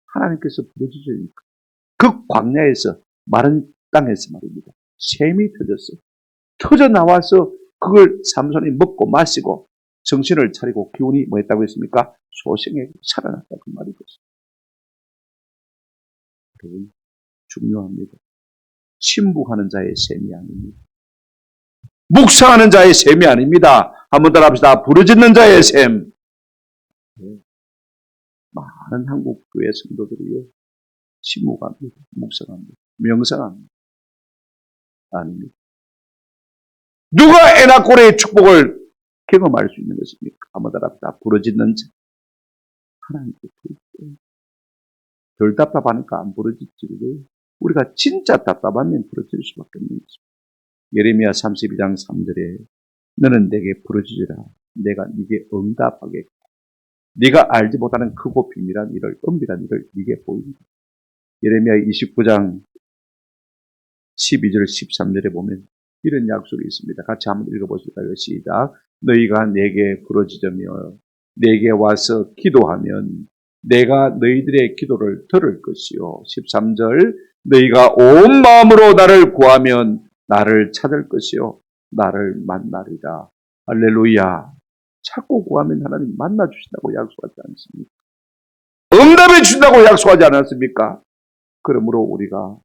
하나님께서 부러지니까 그 광야에서 마른 땅에서 말입니다. 셈이 터져 나와서 그걸 삼손이 먹고 마시고 정신을 차리고 기운이 뭐 했다고 했습니까? 소생에 살아났다 그 말이거든요. 여러분 중요합니다. 침묵하는 자의 셈이 아닙니다. 묵상하는 자의 셈이 아닙니다. 한번 따라합시다. 부르짖는 자의 셈. 많은 한국 교회 성도들이요. 침묵합니다. 묵상합니다. 명상합니다. 아닙니다. 누가 에나꼬레의 축복을 경험할 수 있는 것입니까? 한번 따라합시다. 부르짖는 자. 하나님께 부르짖어요. 덜 답답하니까 안 부르짖지. 우리가 진짜 답답하면 부르짖을 수밖에 없는 것입니다. 예레미야 32장 3절에 너는 내게 부르짖으라. 내가 네게 응답하겠고 네가 알지 못하는 크고 비밀한 일을 은밀한 일을 네게 보인다. 예레미야 29장 12절 13절에 보면 이런 약속이 있습니다. 같이 한번 읽어보실까요? 시작. 너희가 내게 부르짖으며 내게 와서 기도하면 내가 너희들의 기도를 들을 것이요. 13절 너희가 온 마음으로 나를 구하면 나를 찾을 것이요. 나를 만나리라. 할렐루야. 자꾸 구하면 하나님 만나주신다고 약속하지 않습니까? 응답해 주신다고 약속하지 않았습니까? 그러므로 우리가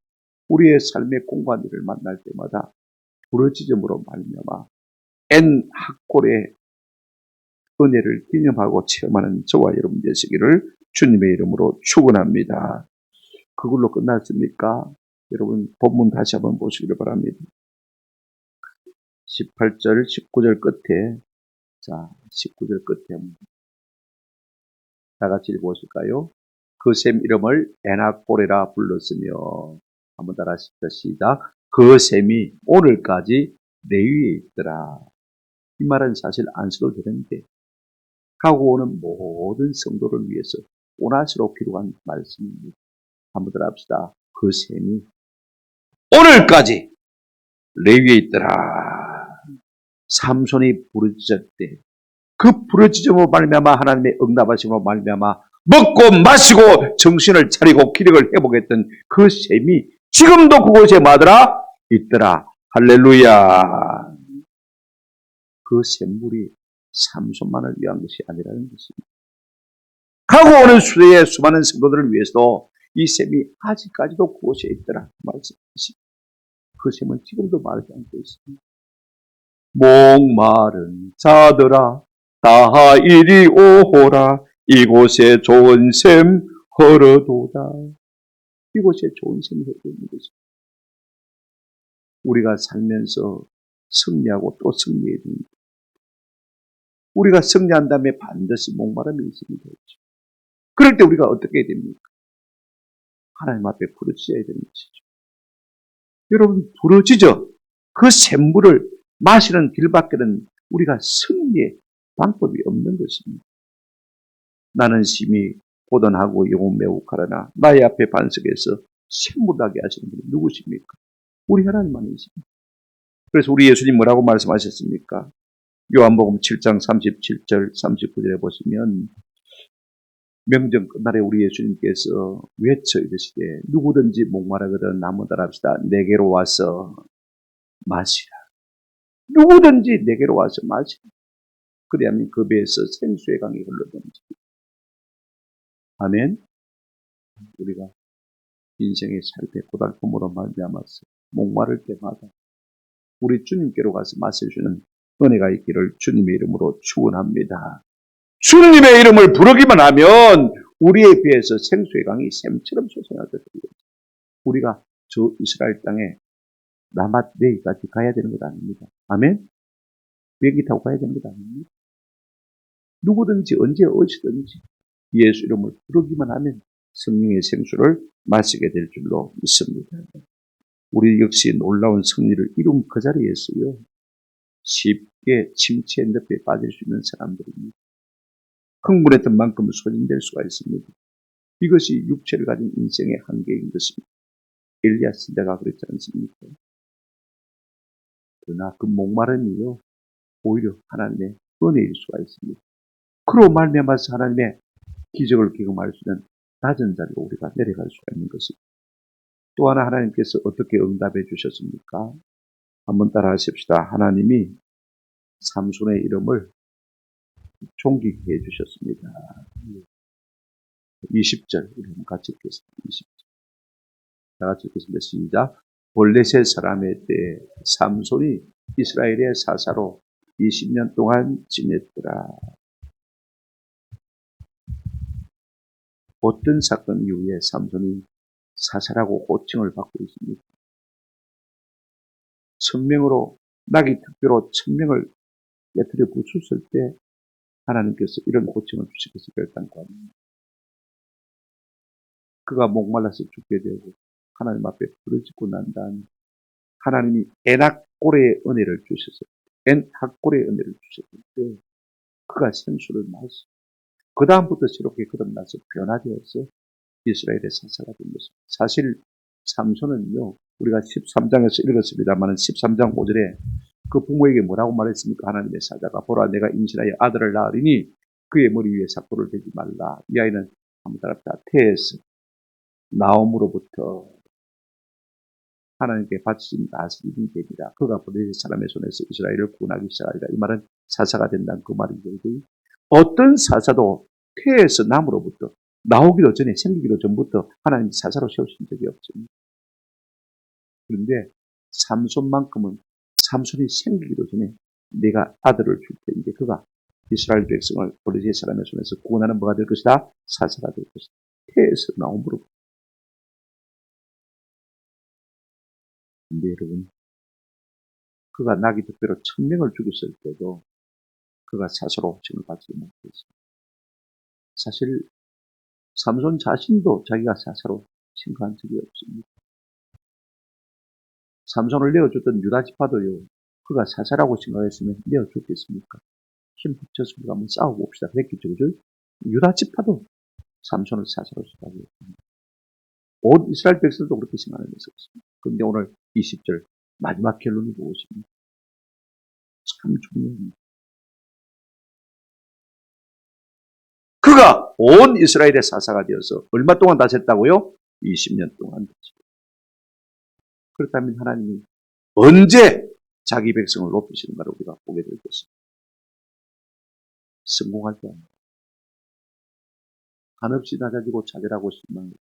우리의 삶의 공간들을 만날 때마다 부르짖음으로 말미암아 N 학골의 은혜를 기념하고 체험하는 저와 여러분 되시기를 주님의 이름으로 축원합니다. 그걸로 끝났습니까? 여러분 본문 다시 한번 보시기를 바랍니다. 18절, 19절 끝에 19절 끝에 다 같이 읽어보실까요? 그 셈 이름을 에나꼬레라 불렀으며 한번 따라 하십시다. 시작. 그 셈이 오늘까지 내 위에 있더라. 이 말은 사실 안 써도 되는데 가고 오는 모든 성도를 위해서 오나시로 기록한 말씀입니다. 한번 따라 합시다. 그 셈이 오늘까지 내 위에 있더라. 삼손이 부르짖었대. 그 부르짖음으로 말미암아 하나님의 응답하심으로 말미암아 먹고 마시고 정신을 차리고 기력을 회복했던 그 셈이 지금도 그곳에 마더라 있더라. 할렐루야. 그 샘물이 삼손만을 위한 것이 아니라는 것입니다. 가고 오는 수레의 수많은 성도들을 위해서도 이 샘이 아직까지도 그곳에 있더라. 말씀하십니다. 그 샘은 지금도 마르지 않고 있습니다. 목마른 자들아 다 이리 오호라. 이곳에 좋은 샘 흐르도다. 이곳에 좋은 샘이 흐르고 있는 것입니다. 우리가 살면서 승리하고 또 승리해야 됩니다. 우리가 승리한 다음에 반드시 목마름이 있습니다. 그럴 때 우리가 어떻게 해야 됩니까? 하나님 앞에 부르짖어야 되는 것이죠. 여러분 부르짖어 그 샘물을 마시는 길밖에는 우리가 승리의 방법이 없는 것입니다. 나는 심히 고단하고 영혼 매우 가라나 나의 앞에 반석에서 샘물나게 하시는 분이 누구십니까? 우리 하나님만이십니다. 그래서 우리 예수님 뭐라고 말씀하셨습니까? 요한복음 7장 37절 39절에 보시면 명절 끝날에 우리 예수님께서 외쳐 이르시되 누구든지 목마르거든 나무 따라합시다. 내게로 와서 마시라. 누구든지 내게로 와서 마시라. 그래야만 그 배에서 생수의 강이 흘러넘칩니다. 아멘. 우리가 인생의 삶의 고달픔으로 말미암아서 목마를 때마다 우리 주님께로 가서 마셔주는 은혜가 있기를 주님의 이름으로 축원합니다. 주님의 이름을 부르기만 하면 우리의 배에서 생수의 강이 샘처럼 솟아나게 됩니다. 우리가 저 이스라엘 땅에 라맛 레이까지 가야 되는 것 아닙니다. 아멘? 비행기 타고 가야 되는 것 아닙니다. 누구든지 언제 어디든지 예수 이름을 부르기만 하면 성령의 생수를 마시게 될 줄로 믿습니다. 우리 역시 놀라운 승리를 이룬 그 자리에서요. 쉽게 침체의 늪에 빠질 수 있는 사람들입니다. 흥분했던 만큼 소진될 수가 있습니다. 이것이 육체를 가진 인생의 한계인 것입니다. 엘리야 시대가 그랬지 않습니까? 그러나 그 목마름이요 오히려 하나님의 은혜일 수가 있습니다. 그로 말미암아서 하나님의 기적을 경험할 수 있는 낮은 자리로 우리가 내려갈 수가 있는 것입니다. 또 하나 하나님께서 어떻게 응답해 주셨습니까? 한번 따라 하십시다. 하나님이 삼손의 이름을 존귀케 해 주셨습니다. 20절 우리 한번 같이 읽겠습니다. 20절. 다 같이 읽겠습니다. 시작. 블레셋 사람의 때에 삼손이 이스라엘의 사사로 20년 동안 지냈더라. 어떤 사건 이후에 삼손이 사사라고 호칭을 받고 있습니다. 천명으로 나귀 특별로 1000명을 깨뜨려 부sus을 때 하나님께서 이런 호칭을 주시겠어 결단권. 그가 목말라서 죽게 되고 하나님 앞에 부르짖고 난 다음에 하나님이 엔악고레의 은혜를 주셔서 엔악고레의 은혜를 주셨을 때 그가 생수를 마시. 그 다음부터 새롭게 거듭나서 변화되어서 이스라엘의 사사가 된 것입니다. 사실 삼손은요 우리가 13장에서 읽었습니다만 13장 5절에 그 부모에게 뭐라고 말했습니까? 하나님의 사자가 보라 내가 임신하여 아들을 낳으리니 그의 머리 위에 삭도를 대지 말라. 이 아이는 한번 따라합시다. 태에서 나옴으로부터 하나님께 바치신 나스린이 되리라. 그가 블레셋 사람의 손에서 이스라엘을 구원하기 시작하리라. 이 말은 사사가 된다는 그 말이죠. 어떤 사사도 태에서 남으로부터 나오기도 전에 생기기도 전부터 하나님 사사로 세우신 적이 없습니다. 그런데 삼손만큼은 삼손이 생기기도 전에 내가 아들을 줄 때인데 그가 이스라엘 백성을 블레셋 사람의 손에서 구원하는 뭐가 될 것이다? 사사가 될 것이다. 태에서 나옴으로부터. 근데 여러분 그가 나귀 특별로 1000명을 죽였을 때도 그가 사사로 호칭을 받지 못했습니다. 사실 삼손 자신도 자기가 사사로 신고한 적이 없습니다. 삼손을 내어줬던 유다 지파도요. 그가 사사라고 생각했으면 내어줬겠습니까? 힘 붙여서 한번 싸워봅시다. 그랬겠죠. 그죠? 유다 지파도 삼손을 사사로 생각했습니다. 온 이스라엘 백성도 그렇게 생각하는 것이었습니다. 그런데 오늘 20절 마지막 결론이 무엇입니까? 참 중요합니다. 그가 온 이스라엘의 사사가 되어서 얼마 동안 다녔다고요? 20년 동안 다녔습니다. 그렇다면 하나님이 언제 자기 백성을 높이시는가를 우리가 보게 될 것입니다. 성공할 때 아닙니다. 한없이 낮아지고 차별하고 실망하고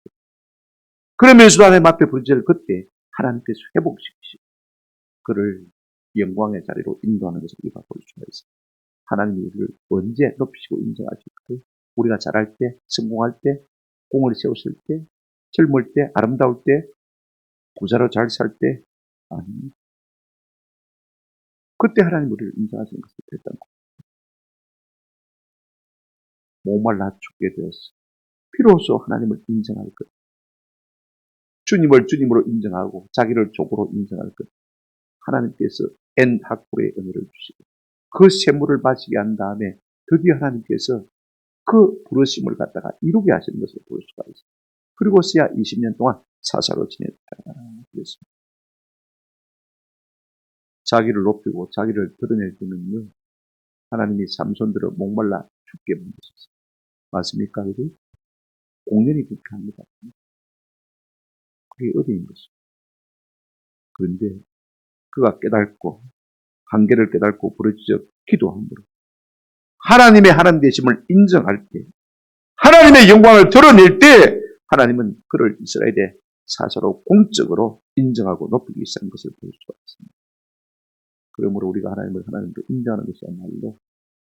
그러면서도 하나님 앞에 부르짖을 그때 하나님께서 회복시키시고 그를 영광의 자리로 인도하는 것을 우리가 볼 수가 있습니다. 하나님이 우리를 언제 높이시고 인정하실까요? 우리가 잘할 때, 성공할 때, 공을 세웠을 때, 젊을 때, 아름다울 때, 부자로 잘 살 때, 아닙니다. 그때 하나님 우리를 인정하시는 것을 결단코 목말라 죽게 되었어. 비로소 하나님을 인정할 것. 주님을 주님으로 인정하고 자기를 족으로 인정할 것. 하나님께서 엔학고의 은혜를 주시고 그 샘물을 마시게 한 다음에 드디어 하나님께서 그 부르심을 갖다가 이루게 하시는 것을 볼 수가 있습니다. 그리고서야 20년 동안 사사로 지냈다. 그랬습니다. 자기를 높이고 자기를 드러낼 때는요. 하나님이 삼손들을 목말라 죽게 만드셨어요. 맞습니까? 그죠? 공연이 그렇게 합니다. 그게 어디인 것입니다. 그런데 그가 깨닫고 한계를 깨닫고 부르짖어 기도함으로 하나님의 하나님 되심을 인정할 때 하나님의 영광을 드러낼 때 하나님은 그를 이스라엘의 사사로 공적으로 인정하고 높이기 시작한 것을 볼 수가 있습니다. 그러므로 우리가 하나님을 하나님으로 인정하는 것이야말로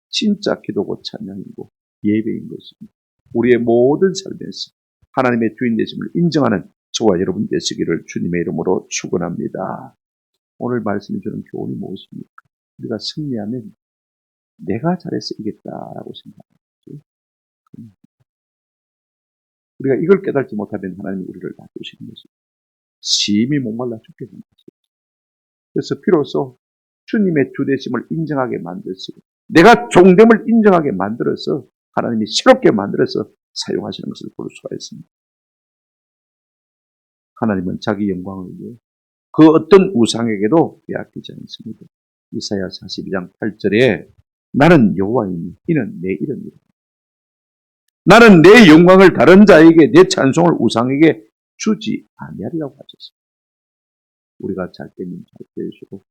진짜 기도고 찬양이고 예배인 것입니다. 우리의 모든 삶에서 하나님의 주인 되심을 인정하는 저와 여러분 되시기를 주님의 이름으로 축원합니다. 오늘 말씀이 주는 교훈이 무엇입니까? 우리가 승리하면 내가 잘해서 이겼다라고 생각하죠. 우리가 이걸 깨닫지 못하면 하나님이 우리를 놔두시는 것입니다. 심히 목말라 죽게 되는 것입니다. 그래서 비로소 주님의 주되심을 인정하게 만드시고 내가 종됨을 인정하게 만들어서 하나님이 새롭게 만들어서 사용하시는 것을 볼 수가 있습니다. 하나님은 자기 영광을 위해 그 어떤 우상에게도 빼앗기지 않습니다. 이사야 42장 8절에 나는 여호와이니 이는 내 이름이라. 나는 내 영광을 다른 자에게 내 찬송을 우상에게 주지 아니하리라고 하셨습니다. 우리가 잘되면 잘될수록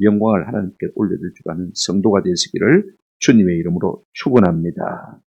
영광을 하나님께 올려줄 줄 아는 성도가 되시기를 주님의 이름으로 축원합니다.